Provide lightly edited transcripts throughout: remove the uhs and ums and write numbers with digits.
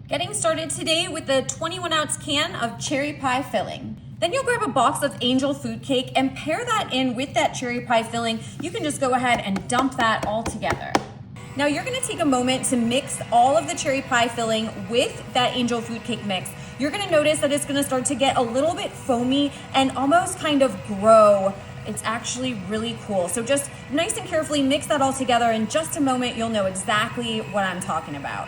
Getting started today with the 21-ounce can of cherry pie filling. Then you'll grab a box of Angel Food Cake and pair that in with that cherry pie filling. You can just go ahead and dump that all together. Now you're gonna take a moment to mix all of the cherry pie filling with that Angel Food Cake mix. You're gonna notice that it's gonna start to get a little bit foamy and almost kind of grow. It's actually really cool. So just nice and carefully mix that all together. In just a moment, you'll know exactly what I'm talking about.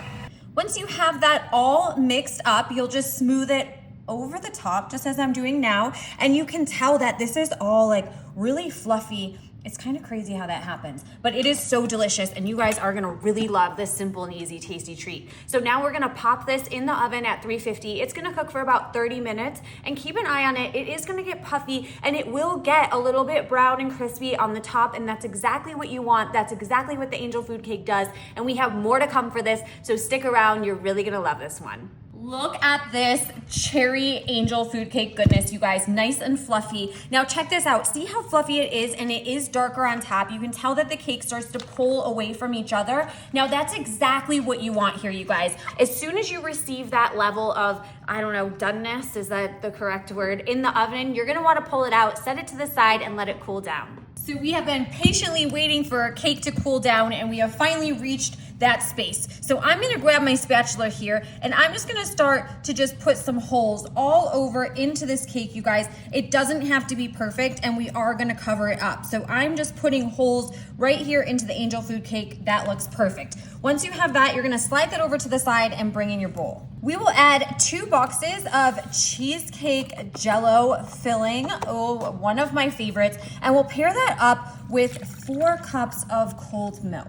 Once you have that all mixed up, you'll just smooth it over the top, just as I'm doing now. And you can tell that this is all like really fluffy. It's kind of crazy how that happens, but it is so delicious, and you guys are gonna really love this simple and easy, tasty treat. So now we're gonna pop this in the oven at 350. It's gonna cook for about 30 minutes, and keep an eye on it. It is gonna get puffy, and it will get a little bit brown and crispy on the top, and that's exactly what you want. That's exactly what the Angel Food Cake does, and we have more to come for this, so stick around. You're really gonna love this one. Look at this cherry Angel Food Cake goodness, you guys, nice and fluffy. Now check this out, see how fluffy it is, and it is darker on top. You can tell that the cake starts to pull away from each other. Now that's exactly what you want here, you guys. As soon as you receive that level of, I don't know, doneness, is that the correct word, in the oven, you're gonna wanna pull it out, set it to the side, and let it cool down. So we have been patiently waiting for our cake to cool down, and we have finally reached that space. So I'm gonna grab my spatula here, and I'm just gonna start to just put some holes all over into this cake, you guys. It doesn't have to be perfect, and we are gonna cover it up. So I'm just putting holes right here into the Angel Food Cake. That looks perfect. Once you have that, you're gonna slide that over to the side and bring in your bowl. We will add 2 boxes of cheesecake Jell-O filling, one of my favorites, and we'll pair that up with 4 cups of cold milk.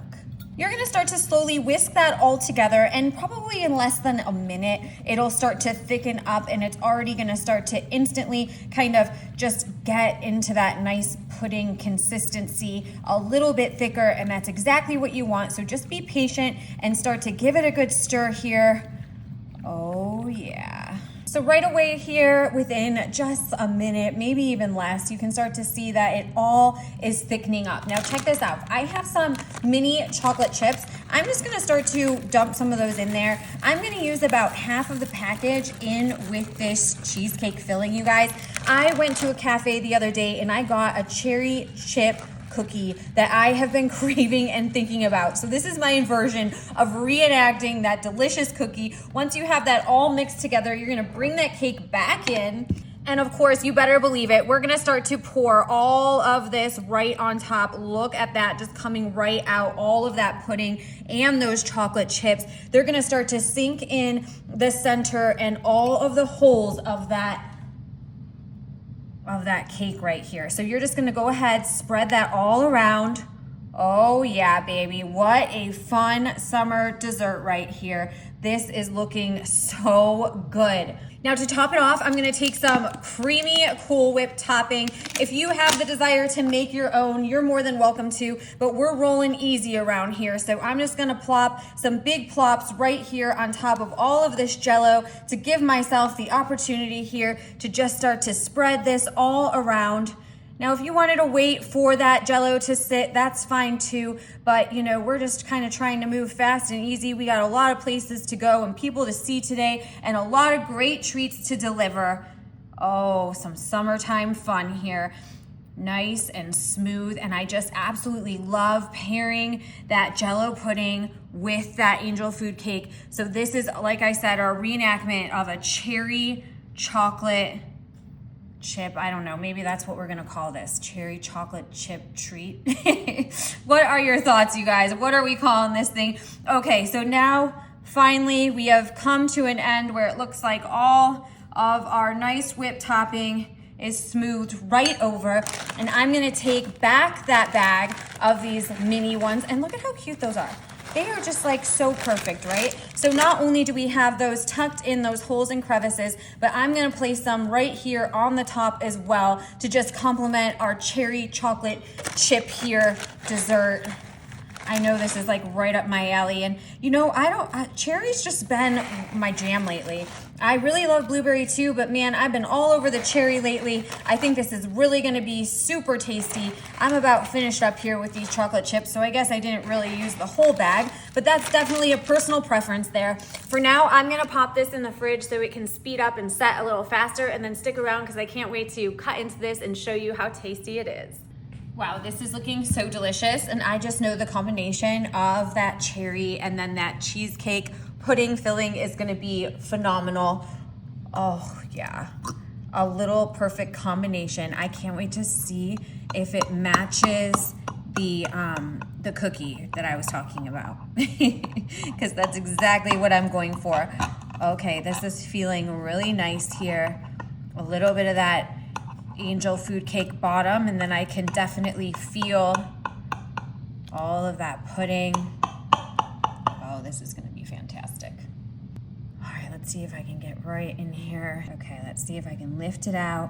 You're gonna start to slowly whisk that all together, and probably in less than a minute, it'll start to thicken up, and it's already gonna start to instantly kind of just get into that nice pudding consistency, a little bit thicker, and that's exactly what you want. So just be patient and start to give it a good stir here. Oh yeah. So right away here, within just a minute, maybe even less, you can start to see that it all is thickening up. Now check this out. I have some mini chocolate chips. I'm just gonna start to dump some of those in there. I'm gonna use about half of the package in with this cheesecake filling, you guys. I went to a cafe the other day and I got a cherry chip cookie that I have been craving and thinking about. So this is my version of reenacting that delicious cookie. Once you have that all mixed together, you're gonna bring that cake back in. And of course, you better believe it, we're gonna start to pour all of this right on top. Look at that, just coming right out, all of that pudding and those chocolate chips. They're gonna start to sink in the center and all of the holes of that cake right here. So you're just gonna go ahead, spread that all around. Oh yeah, baby, what a fun summer dessert right here. This is looking so good. Now to top it off, I'm gonna take some creamy Cool Whip topping. If you have the desire to make your own, you're more than welcome to, but we're rolling easy around here. So I'm just gonna plop some big plops right here on top of all of this Jell-O to give myself the opportunity here to just start to spread this all around. Now, if you wanted to wait for that Jell-O to sit, that's fine too. But you know, we're just kind of trying to move fast and easy. We got a lot of places to go and people to see today and a lot of great treats to deliver. Oh, some summertime fun here. Nice and smooth. And I just absolutely love pairing that Jell-O pudding with that Angel Food Cake. So this is, like I said, our reenactment of a cherry chocolate chip. I don't know, maybe that's what we're gonna call this, cherry chocolate chip treat. What are your thoughts, you guys? What are we calling this thing? Okay, so now finally we have come to an end where it looks like all of our nice whipped topping is smoothed right over, and I'm gonna take back that bag of these mini ones, and look at how cute those are. They are just like so perfect, right? So not only do we have those tucked in those holes and crevices, but I'm gonna place them right here on the top as well to just complement our cherry chocolate chip here dessert. I know this is like right up my alley. And you know, cherry's just been my jam lately. I really love blueberry too, but man, I've been all over the cherry lately. I think this is really gonna be super tasty. I'm about finished up here with these chocolate chips, so I guess I didn't really use the whole bag, but that's definitely a personal preference there. For now, I'm gonna pop this in the fridge so it can speed up and set a little faster, and then stick around because I can't wait to cut into this and show you how tasty it is. Wow, this is looking so delicious, and I just know the combination of that cherry and then that cheesecake pudding filling is gonna be phenomenal. Oh yeah, a little perfect combination. I can't wait to see if it matches the cookie that I was talking about, because that's exactly what I'm going for. Okay, this is feeling really nice here. A little bit of that angel food cake bottom, and then I can definitely feel all of that pudding. Oh, this is gonna be fantastic. All right, let's see if I can get right in here. Okay, let's see if I can lift it out.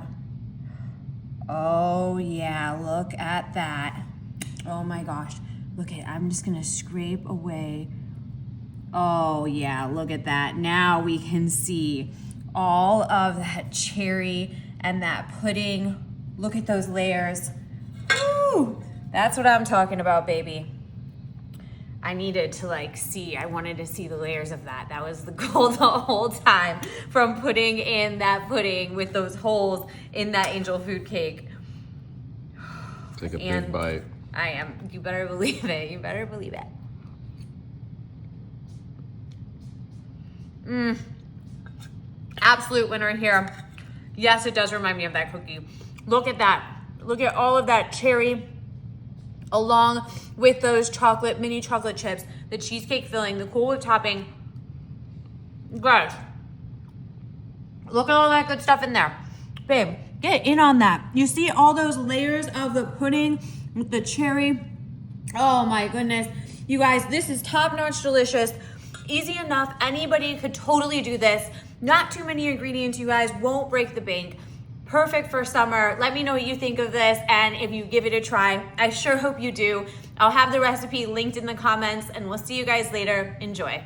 Oh yeah, look at that. Oh my gosh, look at, I'm just gonna scrape away. Oh yeah, look at that. Now we can see all of that cherry and that pudding. Look at those layers. Ooh, that's what I'm talking about, baby. I needed to I wanted to see the layers of that. That was the goal the whole time, from putting in that pudding with those holes in that angel food cake. Take a big bite. I am, you better believe it, you better believe it. Absolute winner here. Yes, it does remind me of that cookie. Look at that. Look at all of that cherry along with those mini chocolate chips, the cheesecake filling, the Cool Whip topping. Guys, look at all that good stuff in there. Babe, get in on that. You see all those layers of the pudding with the cherry? Oh my goodness. You guys, this is top-notch delicious. Easy enough. Anybody could totally do this. Not too many ingredients, you guys. Won't break the bank. Perfect for summer. Let me know what you think of this, and if you give it a try. I sure hope you do. I'll have the recipe linked in the comments, and we'll see you guys later. Enjoy.